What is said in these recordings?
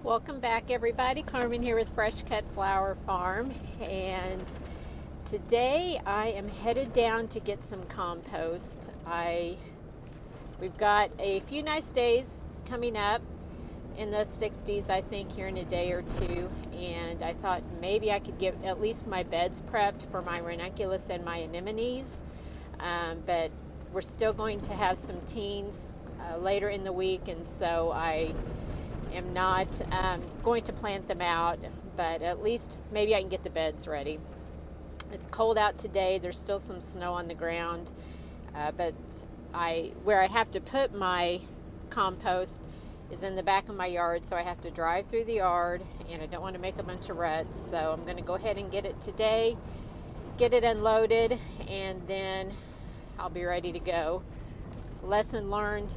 Welcome back, everybody. Carmen here with Fresh Cut Flower Farm, and today I am headed down to get some compost. We've got a few nice days coming up in the 60s, I think, here in a day or two, and I thought maybe I could get at least my beds prepped for my ranunculus and my anemones, but we're still going to have some teens later in the week, and so I am not going to plant them out, but at least maybe I can get the beds ready. It's cold out today. There's still some snow on the ground, but where I have to put my compost is in the back of my yard, so I have to drive through the yard, and I don't want to make a bunch of ruts, so I'm going to go ahead and get it today, get it unloaded, and then I'll be ready to go. Lesson learned: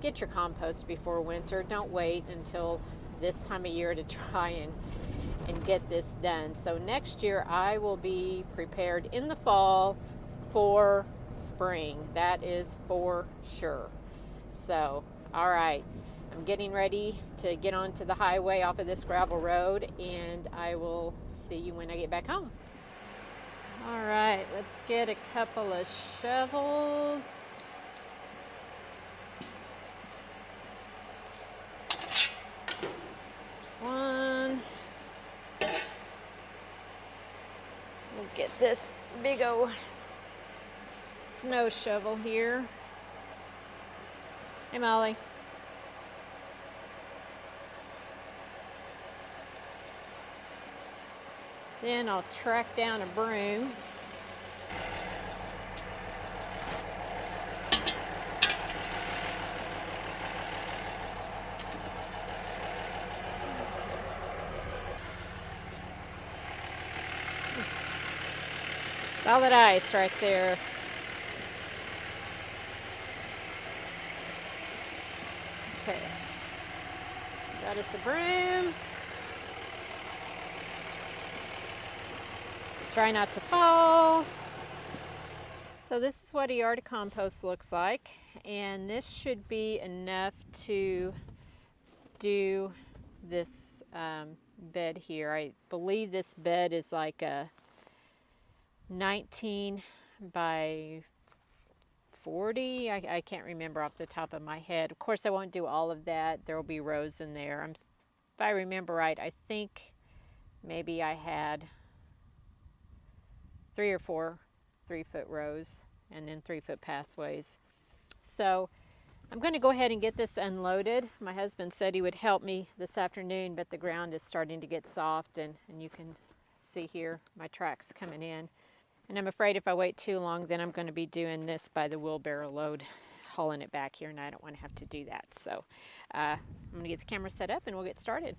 get your compost before winter. Don't wait until this time of year to try and get this done. So next year I will be prepared in the fall for spring. That is for sure. So, all right. I'm getting ready to get onto the highway off of this gravel road, and I will see you when I get back home. All right, let's get a couple of shovels. One. We'll get this big old snow shovel here. Hey, Molly. Then I'll track down a broom. Solid ice right there. Okay. Got us a broom. Try not to fall. So this is what a yard of compost looks like, and this should be enough to do this bed here. I believe this bed is like a 19 by 40. I can't remember off the top of my head. Of course, I won't do all of that. There will be rows in there. If I remember right, I think maybe I had 3 or 4 3-foot rows and then 3-foot pathways. So I'm going to go ahead and get this unloaded. My husband said he would help me this afternoon, but the ground is starting to get soft, and you can see here my tracks coming in. And I'm afraid if I wait too long, then I'm going to be doing this by the wheelbarrow load, hauling it back here, and I don't want to have to do that. So I'm going to get the camera set up and we'll get started.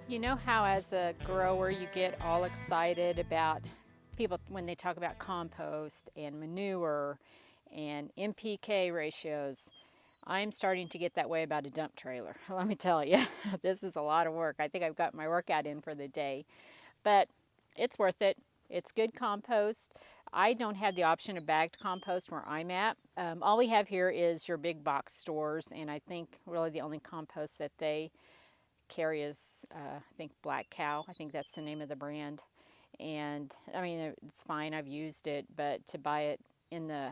You know how as a grower you get all excited about people when they talk about compost and manure and NPK ratios? I'm starting to get that way about a dump trailer. Let me tell you, this is a lot of work. I think I've got my workout in for the day, but it's worth it. It's good compost. I don't have the option of bagged compost where I'm at. All we have here is your big box stores, and I think really the only compost that they carry is, I think, Black Cow. I think that's the name of the brand. And I mean, it's fine, I've used it, but to buy it in the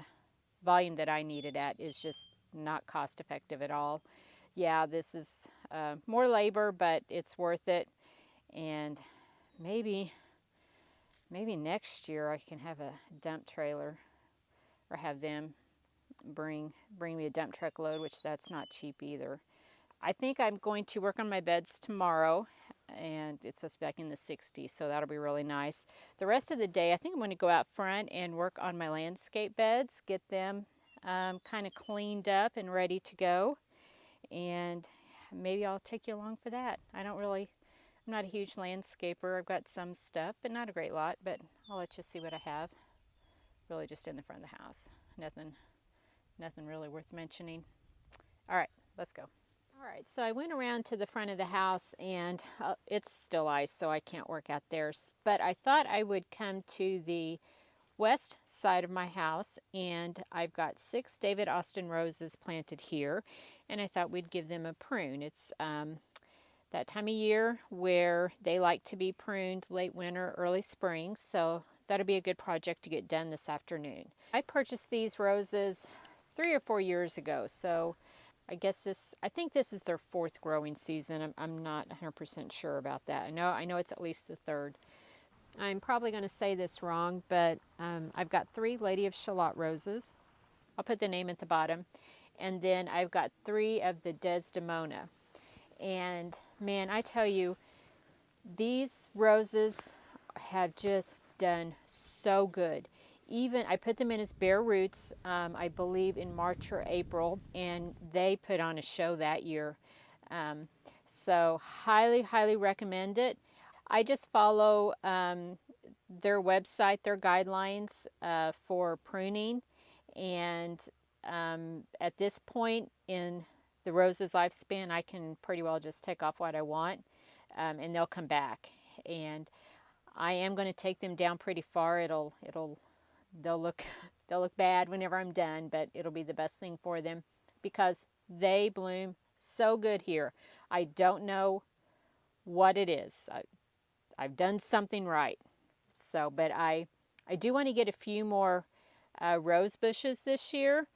volume that I need it at is just not cost effective at all. Yeah, this is more labor, but it's worth it. And maybe next year I can have a dump trailer, or have them bring me a dump truck load, which that's not cheap either. I think I'm going to work on my beds tomorrow, and it's supposed to be back in the 60s, so that'll be really nice. The rest of the day, I think I'm going to go out front and work on my landscape beds, get them kind of cleaned up and ready to go, and maybe I'll take you along for that. I'm not a huge landscaper. I've got some stuff, but not a great lot, but I'll let you see what I have. Really just in the front of the house. Nothing really worth mentioning. All right, let's go. All right, so I went around to the front of the house, and it's still ice, so I can't work out there. But I thought I would come to the west side of my house, and I've got 6 David Austin roses planted here, and I thought we'd give them a prune. It's that time of year where they like to be pruned late winter, early spring, so that'll be a good project to get done this afternoon. I purchased these roses 3 or 4 years ago, so I think this is their 4th growing season. I'm not 100% sure about that. I know it's at least the 3rd. I'm probably going to say this wrong, but I've got 3 Lady of Shalott roses. I'll put the name at the bottom. And then I've got 3 of the Desdemona. And man, I tell you, these roses have just done so good. Even I put them in as bare roots, I believe in March or April, and they put on a show that year. So highly recommend it. I just follow their website, their guidelines for pruning, and at this point in the roses lifespan, I can pretty well just take off what I want, and they'll come back. And I am going to take them down pretty far. They'll look bad whenever I'm done, but it'll be the best thing for them because they bloom so good here. I don't know what it is. I've done something right. So, but I do want to get a few more rose bushes this year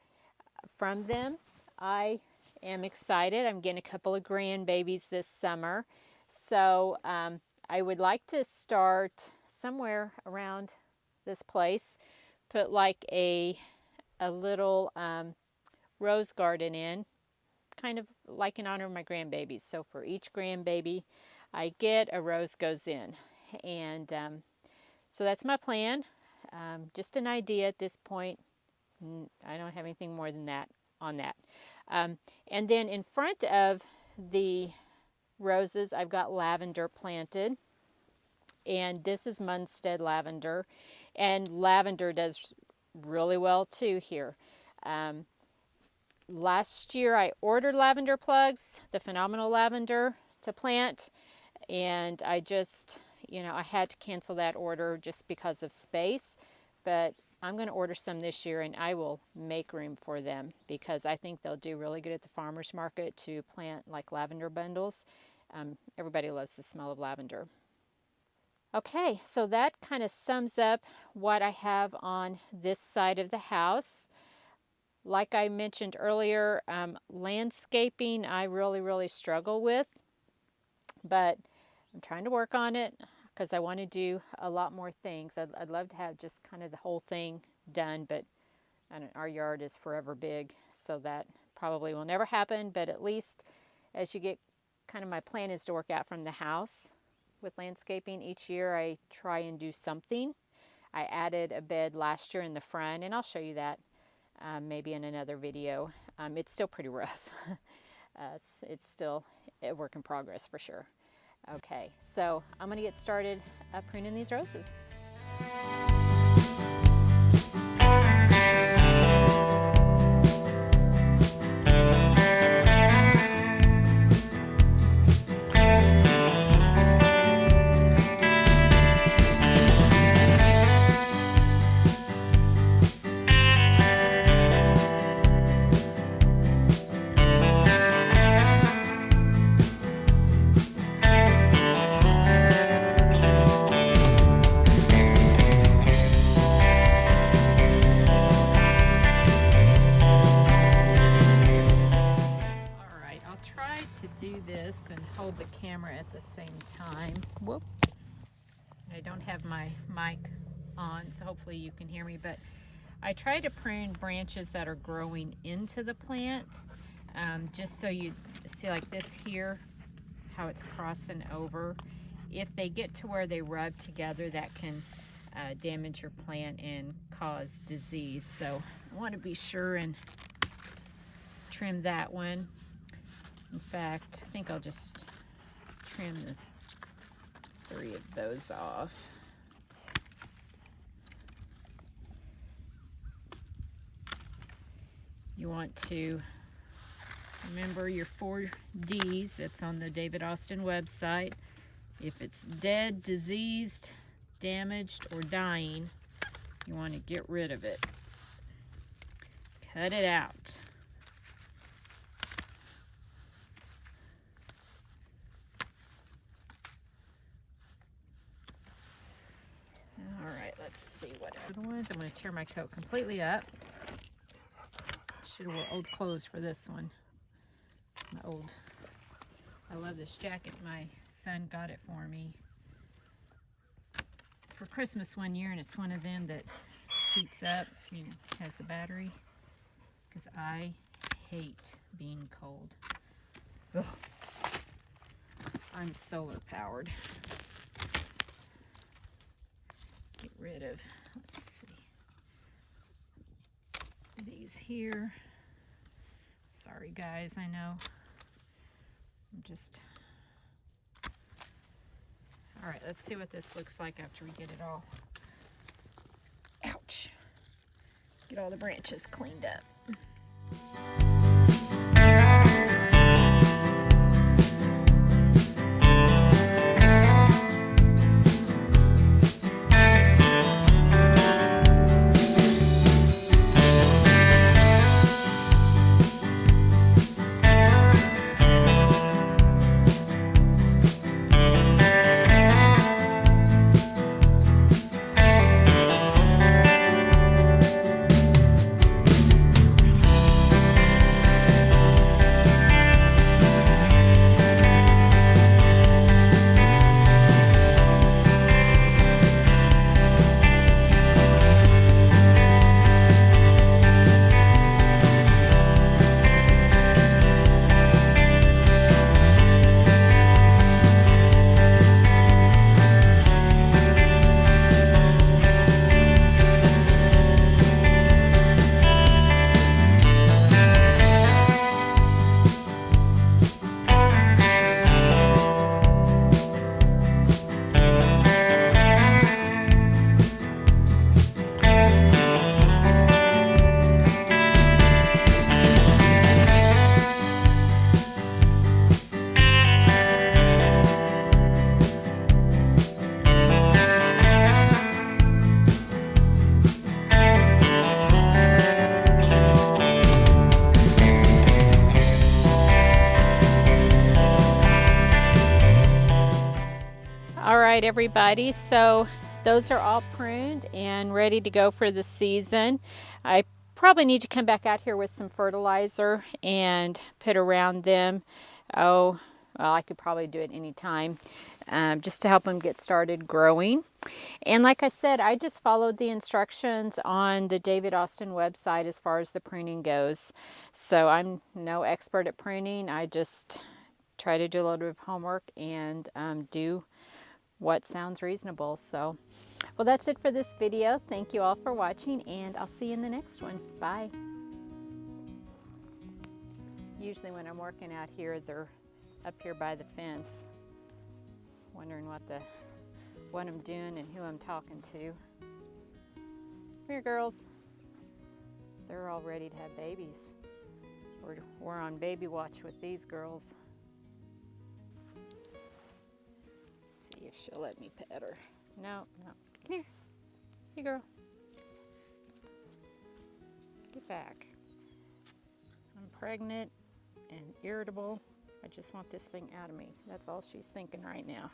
from them. I am excited. I'm getting a couple of grandbabies this summer. So I would like to start somewhere around this place, put like a little rose garden in, kind of like in honor of my grandbabies. So for each grandbaby I get, a rose goes in. And so that's my plan. Just an idea at this point. I don't have anything more than that on that. And then in front of the roses, I've got lavender planted. And this is Munstead lavender. And lavender does really well too here. Last year I ordered lavender plugs, the phenomenal lavender, to plant. And I just, I had to cancel that order just because of space. But I'm going to order some this year, and I will make room for them because I think they'll do really good at the farmer's market to plant like lavender bundles. Everybody loves the smell of lavender. Okay, so that kind of sums up what I have on this side of the house. Like I mentioned earlier, landscaping I really struggle with, but I'm trying to work on it because I want to do a lot more things. I'd love to have just kind of the whole thing done, but our yard is forever big, so that probably will never happen. But at least as you get, kind of my plan is to work out from the house with landscaping. Each year I try and do something. I added a bed last year in the front, and I'll show you that maybe in another video. It's still pretty rough. It's still a work in progress for sure. Okay, so I'm going to get started pruning these roses. this and hold the camera at the same time. Whoop. I don't have my mic on, so hopefully you can hear me, but I try to prune branches that are growing into the plant, just so you see, like this here, how it's crossing over. If they get to where they rub together, that can damage your plant and cause disease. So I want to be sure and trim that one. In fact, I think I'll just trim the 3 of those off. You want to remember your 4 Ds. That's on the David Austin website. If it's dead, diseased, damaged, or dying, you want to get rid of it. Cut it out. All right, let's see what other ones. I'm going to tear my coat completely up. Should have wore old clothes for this one. I love this jacket. My son got it for me for Christmas one year, and it's one of them that heats up, has the battery, because I hate being cold. Ugh. I'm solar powered. Get rid of, let's see, these here. Sorry guys, I know. I'm just, all right, let's see what this looks like after we get it all, ouch, get all the branches cleaned up. All right, everybody, so those are all pruned and ready to go for the season. I probably need to come back out here with some fertilizer and put around them. Oh, well, I could probably do it anytime, just to help them get started growing. And like I said, I just followed the instructions on the David Austin website as far as the pruning goes. So I'm no expert at pruning. I just try to do a little bit of homework and do what sounds reasonable. So, well, that's it for this video. Thank you all for watching, and I'll see you in the next one. Bye. Usually when I'm working out here, they're up here by the fence, wondering what I'm doing and who I'm talking to. Come here, girls. They're all ready to have babies. We're on baby watch with these girls. See if she'll let me pet her. No. Come here. Hey, girl. Get back. I'm pregnant and irritable. I just want this thing out of me. That's all she's thinking right now.